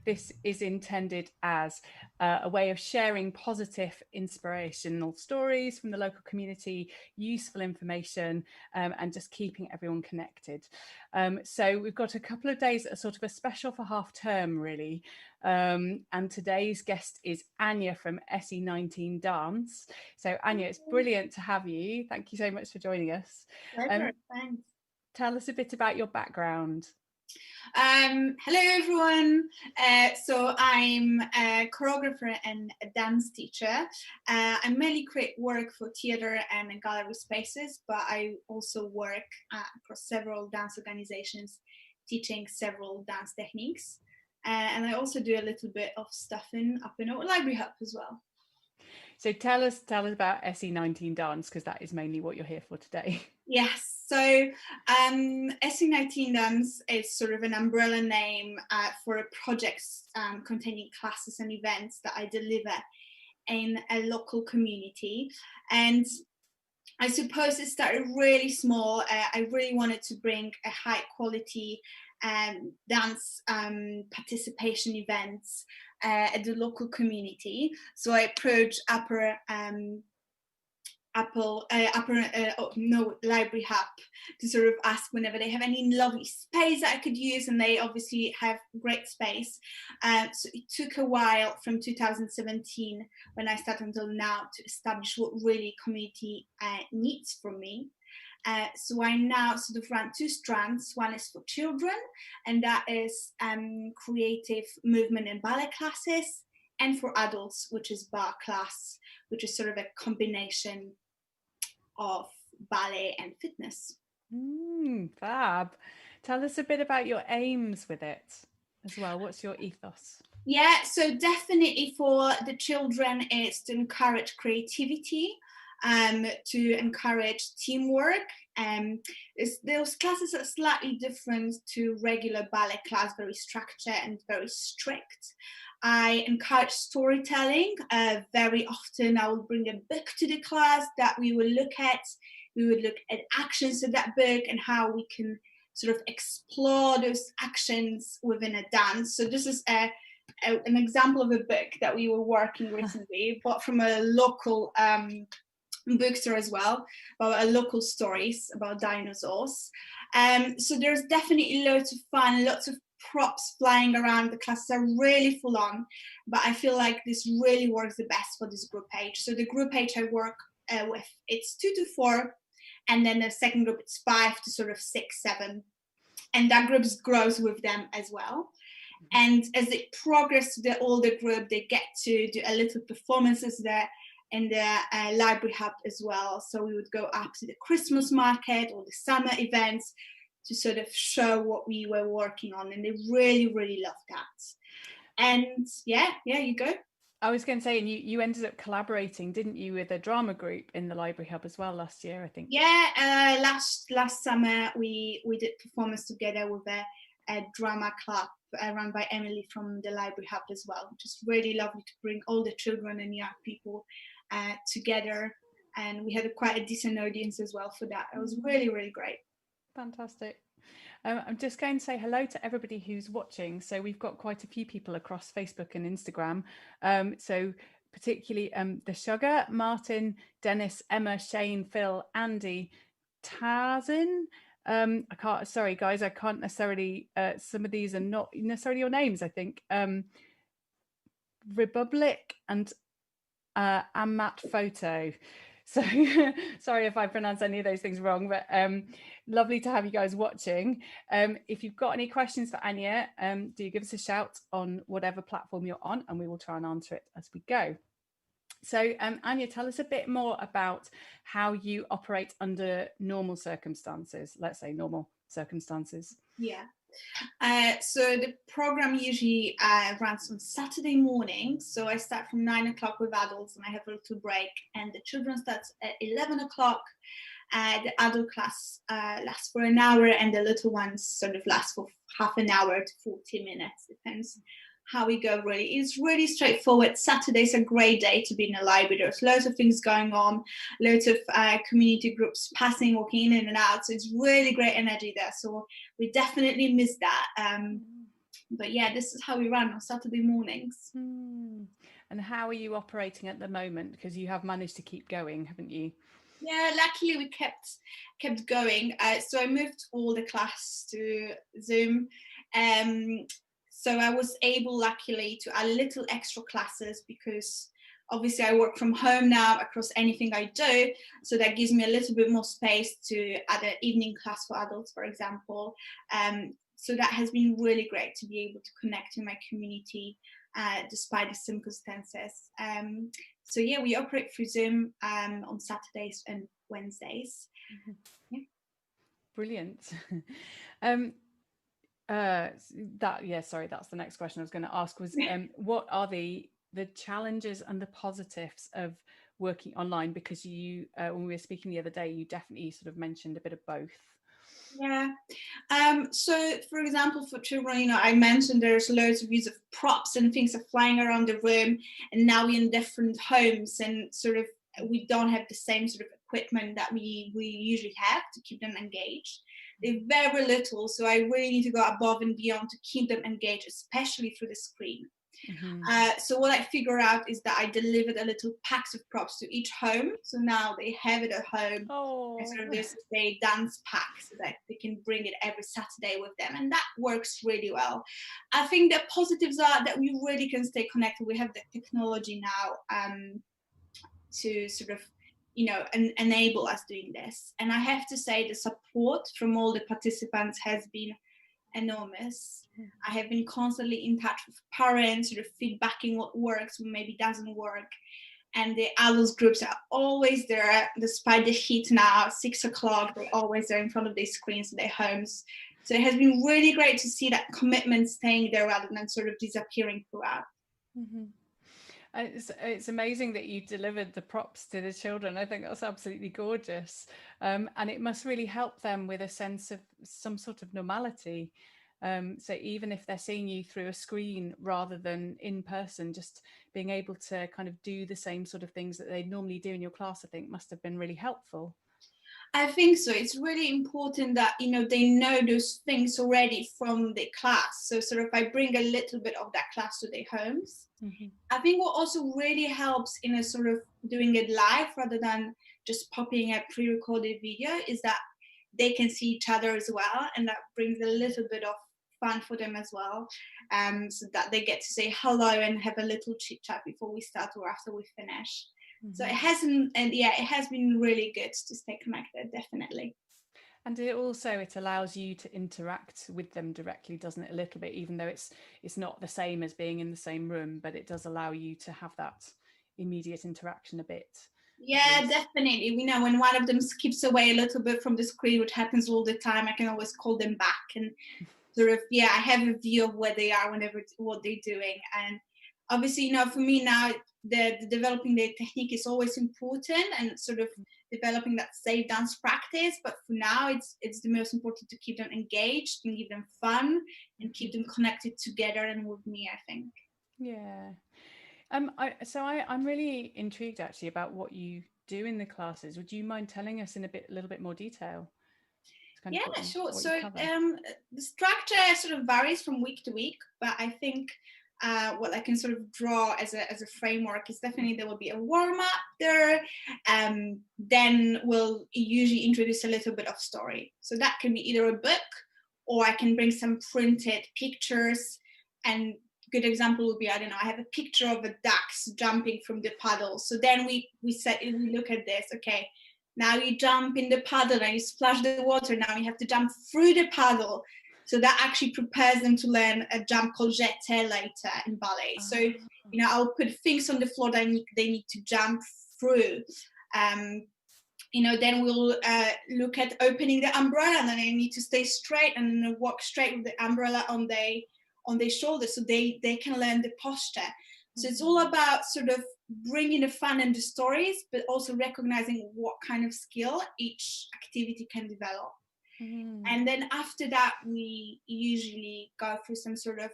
This is intended as a way of sharing positive, inspirational stories from the local community, useful information, and just keeping everyone connected. So we've got a couple of days that are sort of a special for half term, really. And today's guest is Ania from SE19 Dance. So Ania, it's brilliant to have you. Thank you so much for joining us. Pleasure, thanks. Tell us a bit about your background. Hello everyone. So I'm a choreographer and a dance teacher. I mainly create work for theatre and gallery spaces, but I also work across several dance organizations, teaching several dance techniques. And I also do a little bit of stuff up in our library hub as well. So tell us about SE19 Dance, because that is mainly what you're here for today. Yes, so SE19 Dance is sort of an umbrella name for a project containing classes and events that I deliver in a local community. And I suppose it started really small. I really wanted to bring a high quality dance participation events at the local community. So I approached Library Hub to sort of ask whenever they have any lovely space that I could use, and they obviously have great space. So it took a while from 2017 when I started until now to establish what really community needs from me. So I now sort of run two strands. One is for children, and that is creative movement and ballet classes, and for adults, which is bar class, which is sort of a combination of ballet and fitness. Fab. Tell us a bit about your aims with it as well. What's your ethos? Yeah, so definitely for the children is to encourage creativity, to encourage teamwork. Those classes are slightly different to regular ballet class, very structured and very strict. I encourage storytelling. Very often I will bring a book to the class that we will look at. We would look at actions of that book and how we can sort of explore those actions within a dance. So this is an example of a book that we were working recently, bought from a local bookstore as well, about local stories about dinosaurs. So there's definitely loads of fun, lots of props flying around. The classes are really full on, but I feel like this really works the best for this group age. So the group age I work with, it's 2 to 4, and then the second group it's 5 to sort of 6, 7, and that group grows with them as well. And as they progress to the older group, they get to do a little performances there in the library hub as well. So we would go up to the Christmas market or the summer events to sort of show what we were working on, and they really, really loved that. And yeah, you go. I was going to say, and you ended up collaborating, didn't you, with a drama group in the library hub as well last year, I think. Yeah, last summer we did performance together with a drama club run by Emily from the Library Hub as well, which is really lovely to bring all the children and young people together. And we had quite a decent audience as well for that. It was really, really great. Fantastic. I'm just going to say hello to everybody who's watching. So we've got quite a few people across Facebook and Instagram. So particularly the Sugar, Martin, Dennis, Emma, Shane, Phil, Andy, Tazin. Sorry guys, I can't necessarily, some of these are not necessarily your names, I think. Republic and Amat Photo. So sorry if I pronounce any of those things wrong, but lovely to have you guys watching. If you've got any questions for Ania, do give us a shout on whatever platform you're on, and we will try and answer it as we go. So Ania, tell us a bit more about how you operate under normal circumstances, let's say normal circumstances. Yeah. So the program usually runs on Saturday morning. So I start from 9 o'clock with adults and I have a little break, and the children starts at 11 o'clock. The adult class lasts for an hour, and the little ones sort of last for half an hour to 40 minutes, depends how we go. Really, it's really straightforward. Saturday's a great day to be in the library. There's loads of things going on, loads of community groups passing, walking in and out, so it's really great energy there. So we definitely miss that, but yeah, this is how we run on Saturday mornings. And how are you operating at the moment, because you have managed to keep going, haven't you? Yeah, luckily we kept going. So I moved all the class to Zoom. So I was able, luckily, to add little extra classes, because obviously I work from home now across anything I do. So that gives me a little bit more space to add an evening class for adults, for example. So that has been really great to be able to connect to my community despite the circumstances. So yeah, we operate through Zoom on Saturdays and Wednesdays. Yeah. Brilliant. Sorry, that's the next question I was going to ask was what are the challenges and the positives of working online? Because you when we were speaking the other day, you definitely sort of mentioned a bit of both. Yeah. So for example, for children, I mentioned there's loads of use of props and things are flying around the room, and now we're in different homes and sort of we don't have the same sort of equipment that we usually have to keep them engaged. They're very little, so I really need to go above and beyond to keep them engaged, especially through the screen. So what I figure out is that I delivered a little packs of props to each home. So now they have it at home. And sort of this is a dance pack so that they can bring it every Saturday with them. And that works really well. I think the positives are that we really can stay connected. We have the technology now to sort of, enable us doing this. And I have to say the support from all the participants has been enormous. I have been constantly in touch with parents, sort of feedbacking what works, what maybe doesn't work. And the adults groups are always there, despite the heat now, 6 o'clock, they're always there in front of their screens in their homes. So it has been really great to see that commitment staying there rather than sort of disappearing throughout. It's amazing that you delivered the props to the children. I think that's absolutely gorgeous. And it must really help them with a sense of some sort of normality. So even if they're seeing you through a screen rather than in person, just being able to kind of do the same sort of things that they normally do in your class, I think must have been really helpful. I think so. It's really important that, they know those things already from the class. So sort of I bring a little bit of that class to their homes. I think what also really helps in a sort of doing it live rather than just popping a pre-recorded video is that they can see each other as well. And that brings a little bit of fun for them as well. So that they get to say hello and have a little chit chat before we start or after we finish. So it has been really good to stay connected, definitely. And it allows you to interact with them directly, doesn't it, a little bit, even though it's not the same as being in the same room, but it does allow you to have that immediate interaction a bit. Yeah, definitely. We know when one of them skips away a little bit from the screen, which happens all the time, I can always call them back and sort of, I have a view of where they are what they're doing. And obviously, for me now, the developing the technique is always important, and sort of developing that safe dance practice. But for now, it's the most important to keep them engaged and give them fun and keep them connected together and with me, I think. Yeah. I'm really intrigued actually about what you do in the classes. Would you mind telling us in a little bit more detail? It's kind of Yeah, sure. what you So cover. the structure sort of varies from week to week, but I think what I can sort of draw as a framework is definitely there will be a warm up there. Then we'll usually introduce a little bit of story. So that can be either a book, or I can bring some printed pictures. And good example would be, I don't know, I have a picture of a duck jumping from the puddle. So then we look at this. Okay, now you jump in the puddle and you splash the water. Now you have to jump through the puddle. So that actually prepares them to learn a jump called jeté later in ballet. So, I'll put things on the floor that they need to jump through. Then we'll look at opening the umbrella, and then they need to stay straight and then walk straight with the umbrella on their shoulders, so they can learn the posture. So it's all about sort of bringing the fun and the stories, but also recognizing what kind of skill each activity can develop. And then after that, we usually go through some sort of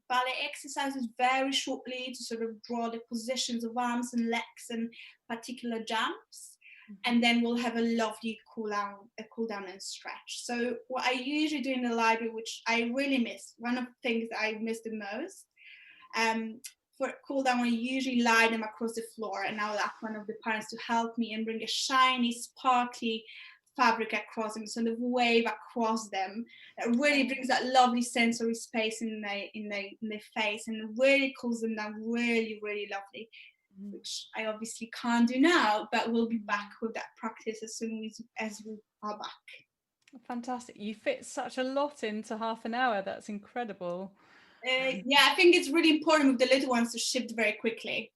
ballet exercises very shortly to sort of draw the positions of arms and legs and particular jumps. And then we'll have a lovely cool down and stretch. So what I usually do in the library, which I really miss, one of the things that I miss the most, for cool down, I usually lie them across the floor, and I will ask one of the parents to help me and bring a shiny, sparkly fabric across them, sort of wave across them. That really brings that lovely sensory space in their face, and really cools them down really, really lovely. Which I obviously can't do now, but we'll be back with that practice as soon as we are back. Fantastic. You fit such a lot into half an hour. That's incredible. Yeah, I think it's really important with the little ones to shift very quickly.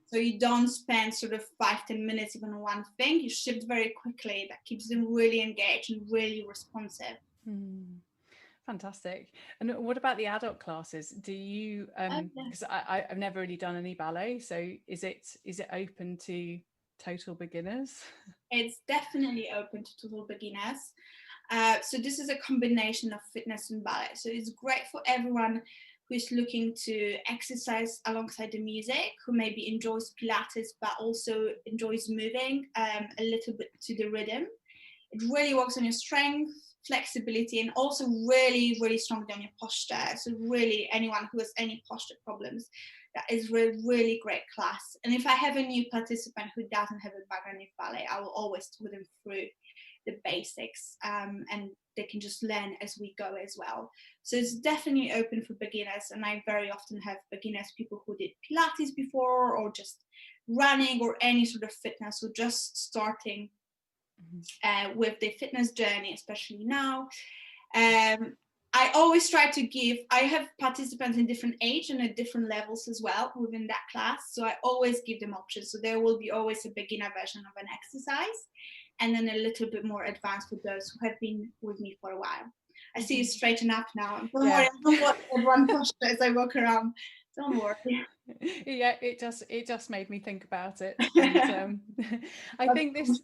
So you don't spend sort of 5-10 minutes even on one thing. You shift very quickly. That keeps them really engaged and really responsive. Fantastic. And what about the adult classes? Do you because I've never really done any ballet, so is it open to total beginners? It's definitely open to total beginners. So this is a combination of fitness and ballet. So it's great for everyone who is looking to exercise alongside the music, who maybe enjoys Pilates but also enjoys moving a little bit to the rhythm. It really works on your strength, flexibility, and also really, really strongly on your posture. So really, anyone who has any posture problems, that is a really great class. And if I have a new participant who doesn't have a background in ballet, I will always put them through the basics, and they can just learn as we go as well. So it's definitely open for beginners, and I very often have beginners, people who did Pilates before, or just running, or any sort of fitness, or just starting with their fitness journey, especially now. I always try to I have participants in different age and at different levels as well within that class. So I always give them options. So there will be always a beginner version of an exercise, and then a little bit more advanced for those who have been with me for a while. I see you straighten up now. Don't worry, I'm not watching everyone posture as I walk around. Don't worry. Yeah, it just made me think about it. And, I think this.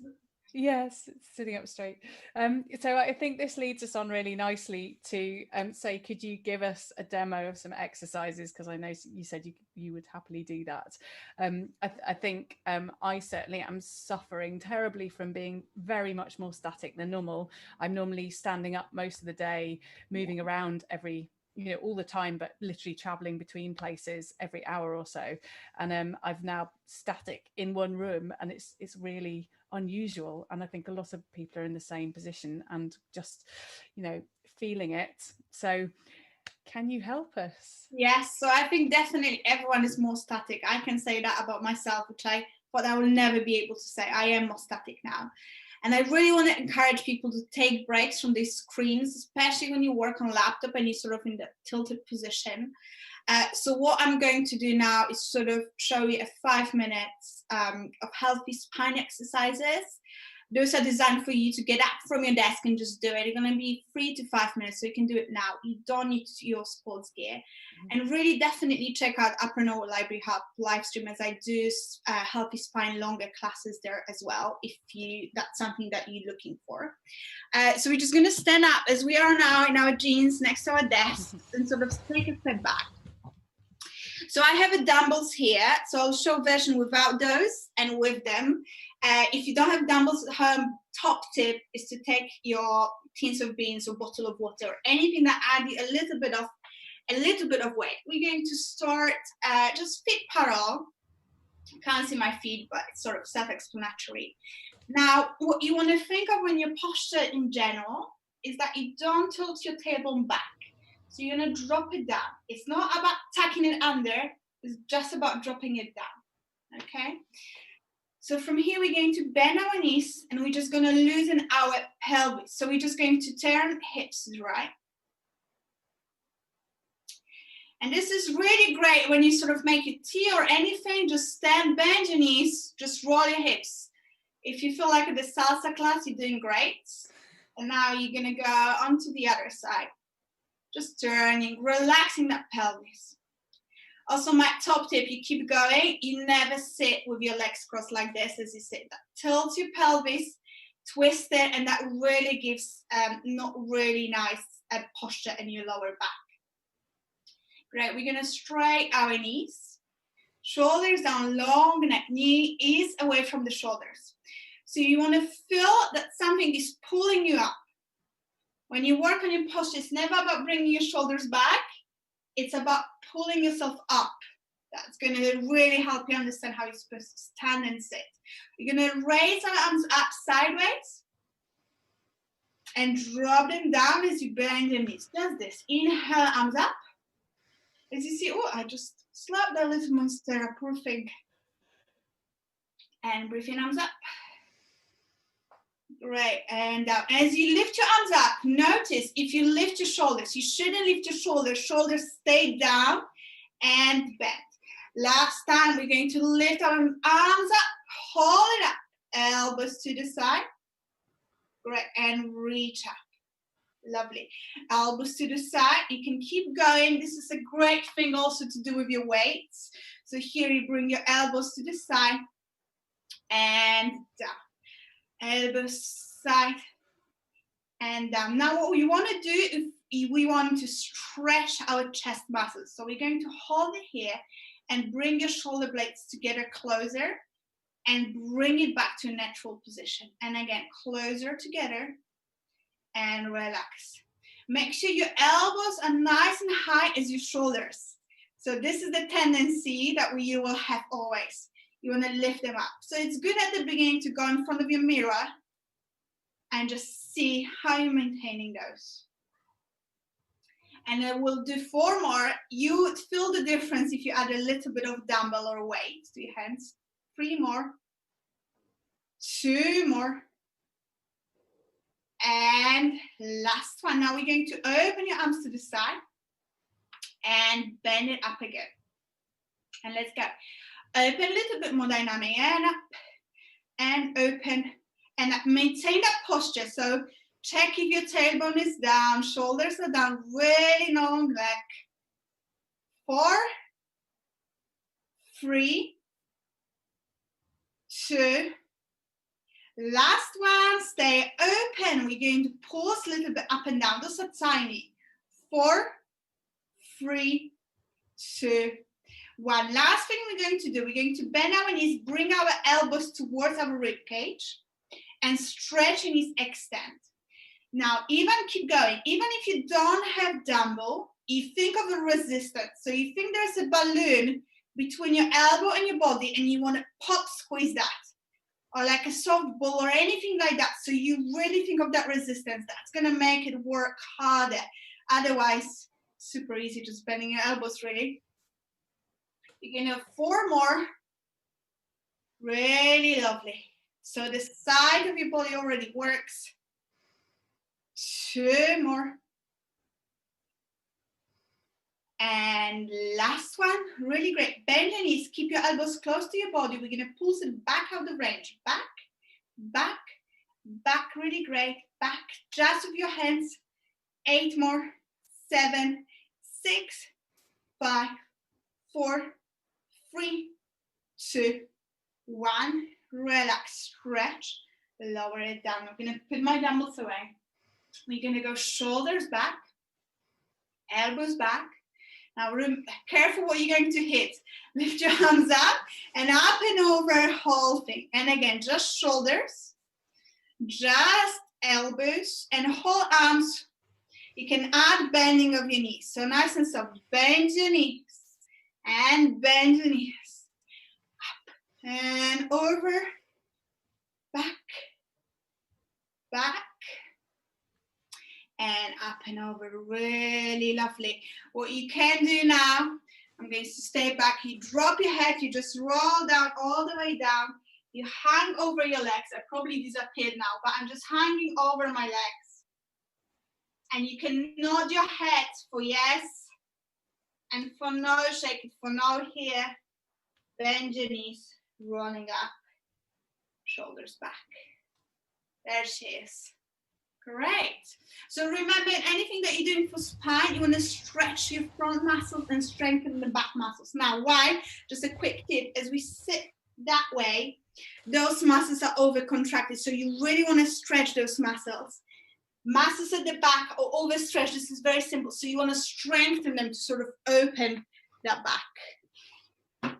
Yes, sitting up straight. So I think this leads us on really nicely to say, could you give us a demo of some exercises? Because I know you said you would happily do that. I think I certainly am suffering terribly from being very much more static than normal. I'm normally standing up most of the day, moving around all the time, but literally traveling between places every hour or so. And I've now static in one room, and it's really unusual. And I think a lot of people are in the same position and just, feeling it. So can you help us? Yes, so I think definitely everyone is more static. I can say that about myself, which I thought I will never be able to say. I am more static now. And I really want to encourage people to take breaks from these screens, especially when you work on a laptop and you're sort of in the tilted position. So what I'm going to do now is sort of show you a 5 minutes of healthy spine exercises, those are designed for you to get up from your desk and just do it. It's going to be 3 to 5 minutes, so you can do it now. You don't need your sports gear. And really definitely check out Upreneur Library Hub live stream, as I do Healthy Spine longer classes there as well, if that's something that you're looking for. So we're just going to stand up as we are now in our jeans next to our desk and sort of take a step back. So I have dumbbells here, so I'll show a version without those and with them. If you don't have dumbbells at home, top tip is to take your tins of beans or bottle of water, or anything that adds a little bit of weight. We're going to start just feet parallel. Can't see my feet, but it's sort of self-explanatory. Now, what you want to think of when your posture in general is that you don't tilt your tailbone back. So you're going to drop it down. It's not about tucking it under. It's just about dropping it down, okay? So from here, we're going to bend our knees, and we're just going to loosen our pelvis. So we're just going to turn hips to the right. And this is really great when you sort of make a tea or anything. Just stand, bend your knees, just roll your hips. If you feel like at the salsa class, you're doing great. And now you're going to go onto the other side. Just turning, relaxing that pelvis. Also, my top tip, you keep going. You never sit with your legs crossed like this as you sit. That tilts your pelvis, twist it, and that really gives not really nice posture in your lower back. Great, we're gonna straighten our knees. Shoulders down, long neck, knee is away from the shoulders. So you wanna feel that something is pulling you up. When you work on your posture, it's never about bringing your shoulders back. It's about pulling yourself up. That's going to really help you understand how you're supposed to stand and sit. You're going to raise our arms up sideways and drop them down as you bend your knees. Just this. Inhale, arms up. As you see, oh, I just slapped that little monstera, poor thing. And breathe in, arms up. Great, and down. As you lift your arms up, notice if you lift your shoulders, you shouldn't lift your shoulders stay down and bend. Last time, we're going to lift our arms up, hold it up, elbows to the side. Great, and reach up. Lovely. Elbows to the side, you can keep going. This is a great thing also to do with your weights. So here you bring your elbows to the side and down. Elbows side and down. Now what we want to do is we want to stretch our chest muscles. So we're going to hold it here and bring your shoulder blades together closer and bring it back to a natural position. And again, closer together and relax. Make sure your elbows are nice and high as your shoulders. So this is the tendency that you will have always. You want to lift them up. So it's good at the beginning to go in front of your mirror and just see how you're maintaining those. And then we'll do 4 more. You would feel the difference if you add a little bit of dumbbell or weight to your hands. 3 more. 2 more. And last one. Now we're going to open your arms to the side and bend it up again. And let's go. Open a little bit more dynamic and up and open and up. Maintain that posture. So check if your tailbone is down, shoulders are down, really long neck. 4, 3, 2. Last one, stay open. We're going to pulse a little bit up and down. Those are tiny. 4, 3, 2, 1. Last thing we're going to do, we're going to bend our knees, bring our elbows towards our rib cage, and stretch your knees, extend. Now, even keep going. Even if you don't have dumbbell, you think of a resistance. So you think there's a balloon between your elbow and your body, and you want to pop squeeze that, or like a softball or anything like that. So you really think of that resistance. That's going to make it work harder. Otherwise, super easy, just bending your elbows, really. You're going to have 4 more. Really lovely. So the side of your body already works. 2 more. And last one, really great. Bend your knees, keep your elbows close to your body. We're going to pulse it back out the range. Back, back, back, really great, back, just with your hands, 8 more, 7, 6, 5, 4, 3, 2, 1, relax, stretch, lower it down. I'm gonna put my dumbbells away. We're gonna go shoulders back, elbows back. Now careful what you're going to hit. Lift your arms up and over, whole thing. And again, just shoulders, just elbows and whole arms. You can add bending of your knees. So nice and soft. Bend your knees and bend your knees. Up and over, back, back, and up and over. Really lovely. What you can do now, I'm going to stay back. You drop your head, you just roll down all the way down. You hang over your legs. I probably disappeared now, but I'm just hanging over my legs. And you can nod your head for yes, and for no, shake it for no here. Bend your knees, rolling up, shoulders back. There she is. Great. So remember, anything that you're doing for spine, you want to stretch your front muscles and strengthen the back muscles. Now, why? Just a quick tip, as we sit that way, those muscles are over contracted. So you really want to stretch those muscles. Muscles at the back are overstretched. This is very simple. So you want to strengthen them to sort of open that back.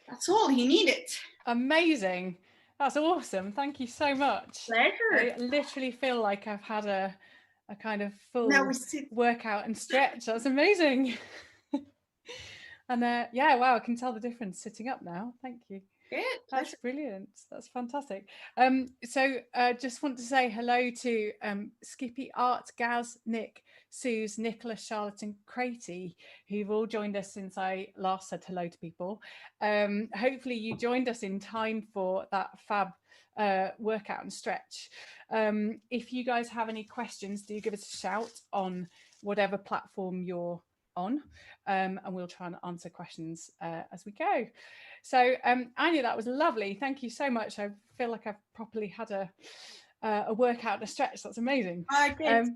That's all you needed. Amazing. That's awesome. Thank you so much. Pleasure. I literally feel like I've had a kind of full workout and stretch. That's amazing. And yeah, wow, I can tell the difference sitting up now. Thank you. Good. That's brilliant. That's fantastic. So just want to say hello to Skippy, Art, Gaz, Nick, Suze, Nicola, Charlotte and Cratey, who've all joined us since I last said hello to people. Hopefully you joined us in time for that fab workout and stretch. If you guys have any questions, do give us a shout on whatever platform you're on, and we'll try and answer questions as we go. So Ania, that was lovely. Thank you so much. I feel like I've properly had a workout and a stretch. That's amazing. I did.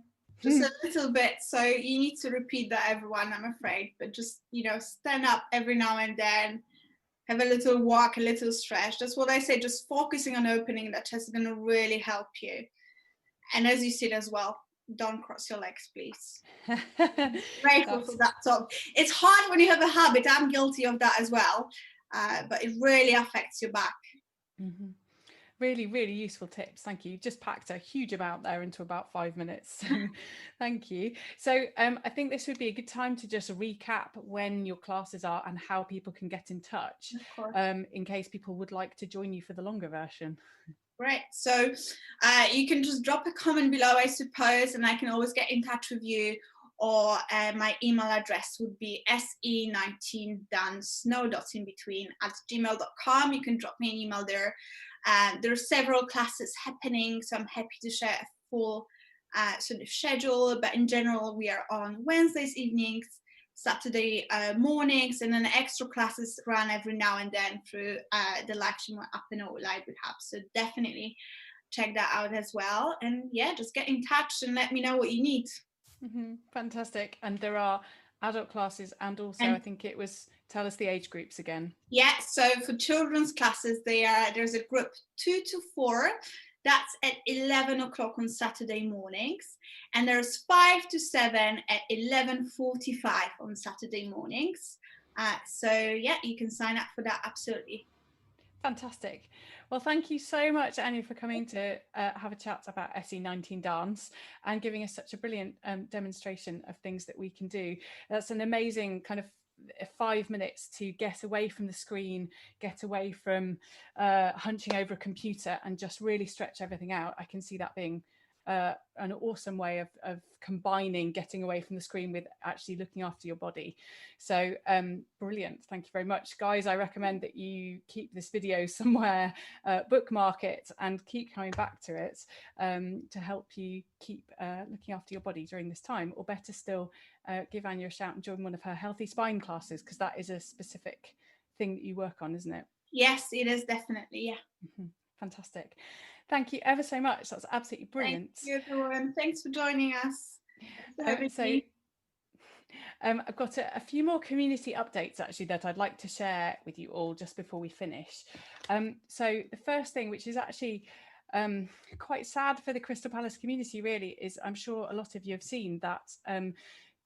Just a little bit. So you need to repeat that, everyone, I'm afraid. But just, stand up every now and then. Have a little walk, a little stretch. That's what I say. Just focusing on opening that chest is going to really help you. And as you said as well, don't cross your legs, please. Grateful for that talk. It's hard when you have a habit. I'm guilty of that as well. But it really affects your back. Mm-hmm. Really, really useful tips. Thank you. Just packed a huge amount there into about 5 minutes. Thank you. So I think this would be a good time to just recap when your classes are and how people can get in touch, in case people would like to join you for the longer version. Great. So you can just drop a comment below, I suppose, and I can always get in touch with you. Or my email address would be SE19 Dance, no dots in between, @gmail.com. You can drop me an email there. There are several classes happening, so I'm happy to share a full sort of schedule. But in general, we are on Wednesdays evenings, Saturday mornings, and then extra classes run every now and then through the live stream Up and Out Library Hub. So definitely check that out as well. And yeah, just get in touch and let me know what you need. Mm-hmm. Fantastic. And there are adult classes and also I think it was, tell us the age groups again. Yeah, so for children's classes, there's a group 2 to 4. That's at 11 o'clock on Saturday mornings. And there's 5 to 7 at 11:45 on Saturday mornings. So yeah, you can sign up for that, absolutely. Fantastic. Well, thank you so much, Ania, for coming to have a chat about SE19 Dance and giving us such a brilliant demonstration of things that we can do. That's an amazing kind of 5 minutes to get away from the screen, get away from hunching over a computer and just really stretch everything out. I can see that being an awesome way of combining getting away from the screen with actually looking after your body. So brilliant. Thank you very much, guys. I recommend that you keep this video somewhere, bookmark it and keep coming back to it to help you keep looking after your body during this time, or better still, give Ania a shout and join one of her healthy spine classes, because that is a specific thing that you work on, isn't it? Yes, it is, definitely. Yeah. Mm-hmm. Fantastic. Thank you ever so much. That's absolutely Thank brilliant. you, everyone. Thanks for joining us. Thanks for having So me. I've got a few more community updates actually that I'd like to share with you all just before we finish. So the first thing, which is actually quite sad for the Crystal Palace community really, is I'm sure a lot of you have seen that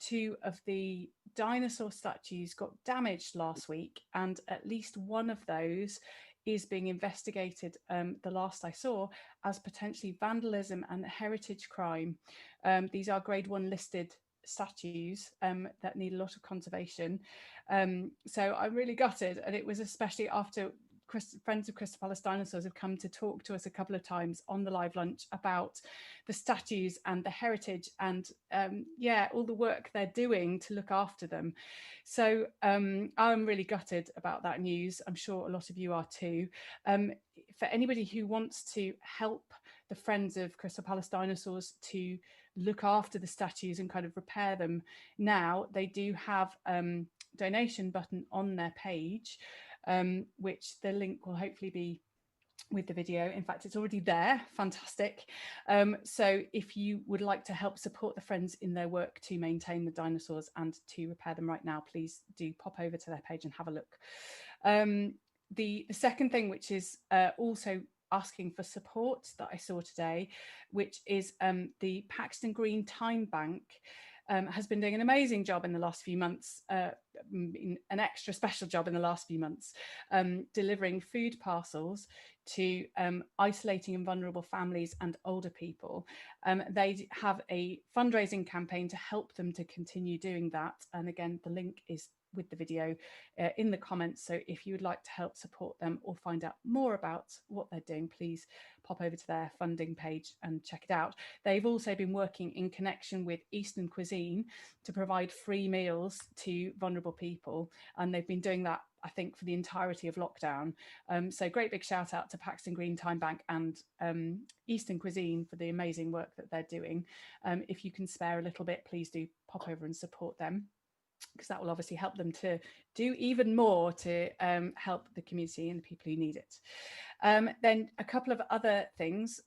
two of the dinosaur statues got damaged last week, and at least one of those is being investigated, the last I saw, as potentially vandalism and heritage crime. These are grade 1 listed statues that need a lot of conservation. So I'm really gutted, and it was especially after friends of Crystal Palace Dinosaurs have come to talk to us a couple of times on the live lunch about the statues and the heritage and all the work they're doing to look after them. So I'm really gutted about that news. I'm sure a lot of you are too. For anybody who wants to help the friends of Crystal Palace Dinosaurs to look after the statues and kind of repair them now, they do have donation button on their page, which the link will hopefully be with the video. In fact, it's already there. Fantastic. So if you would like to help support the friends in their work to maintain the dinosaurs and to repair them right now, please do pop over to their page and have a look. The second thing, which is also asking for support, that I saw today, which is the Paxton Green Time Bank, has been doing an amazing job in the last few months, an extra special job in the last few months, delivering food parcels to isolating and vulnerable families and older people. They have a fundraising campaign to help them to continue doing that. And again, the link is with the video in the comments. So if you would like to help support them or find out more about what they're doing, please pop over to their funding page and check it out. They've also been working in connection with Eastern Cuisine to provide free meals to vulnerable people. And they've been doing that, I think, for the entirety of lockdown. So great big shout out to Paxton Green Time Bank and Eastern Cuisine for the amazing work that they're doing. If you can spare a little bit, please do pop over and support them, because that will obviously help them to do even more to help the community and the people who need it. Then a couple of other things.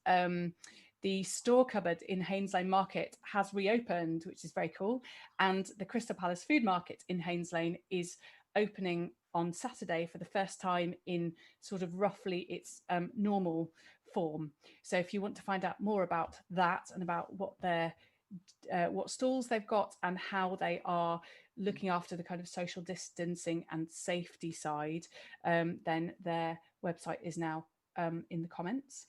The store cupboard in Haynes Lane Market has reopened, which is very cool. And the Crystal Palace Food Market in Haynes Lane is opening on Saturday for the first time in sort of roughly its normal form. So if you want to find out more about that and about what stalls they've got and how they are looking after the kind of social distancing and safety side, then their website is now in the comments.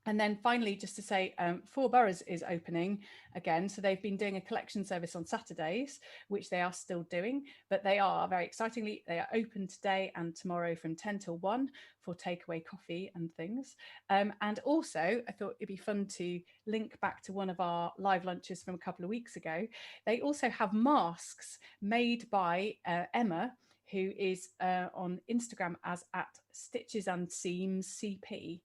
And then finally, just to say, Four Boroughs is opening again. So they've been doing a collection service on Saturdays, which they are still doing, but they are, very excitingly, they are open today and tomorrow from 10 till 1 for takeaway coffee and things. And also, I thought it'd be fun to link back to one of our live lunches from a couple of weeks ago. They also have masks made by Emma, who is on Instagram as at Stitches and Seams CP.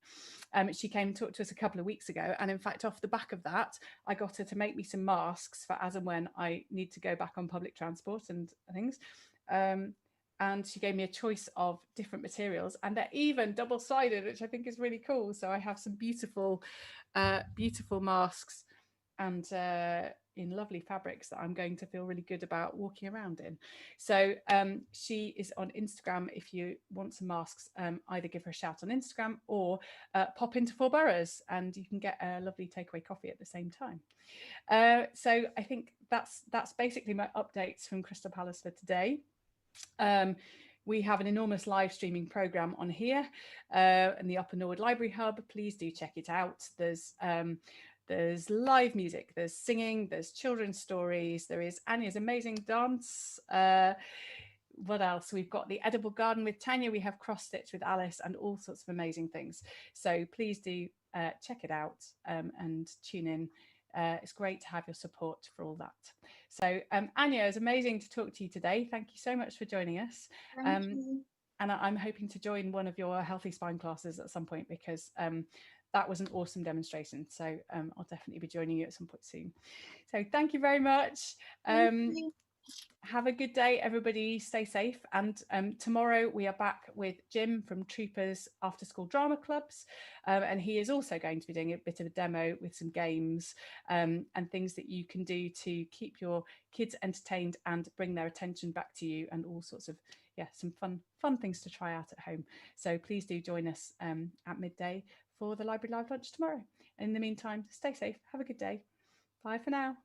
She came and talked to us a couple of weeks ago, and in fact, off the back of that, I got her to make me some masks for as and when I need to go back on public transport and things. And she gave me a choice of different materials, and they're even double-sided, which I think is really cool. So I have some beautiful, beautiful masks and in lovely fabrics that I'm going to feel really good about walking around in. So she is on Instagram. If you want some masks, either give her a shout on Instagram or pop into Four Boroughs and you can get a lovely takeaway coffee at the same time. So I think that's basically my updates from Crystal Palace for today. We have an enormous live streaming program on here in the Upper Norwood Library Hub. Please do check it out. There's live music, there's singing, there's children's stories, there is Ania's amazing dance. What else? We've got the edible garden with Tanya, we have cross stitch with Alice, and all sorts of amazing things. So please do check it out and tune in. It's great to have your support for all that. So Ania, it's amazing to talk to you today. Thank you so much for joining us. Thank you. And I'm hoping to join one of your healthy spine classes at some point, because that was an awesome demonstration. So I'll definitely be joining you at some point soon. So thank you very much. Thank you. Have a good day, everybody. Stay safe. And tomorrow we are back with Jim from Troopers After School Drama Clubs. And he is also going to be doing a bit of a demo with some games and things that you can do to keep your kids entertained and bring their attention back to you, and all sorts of, some fun things to try out at home. So please do join us at midday for the Library Live Lunch tomorrow. And in the meantime, stay safe. Have a good day. Bye for now.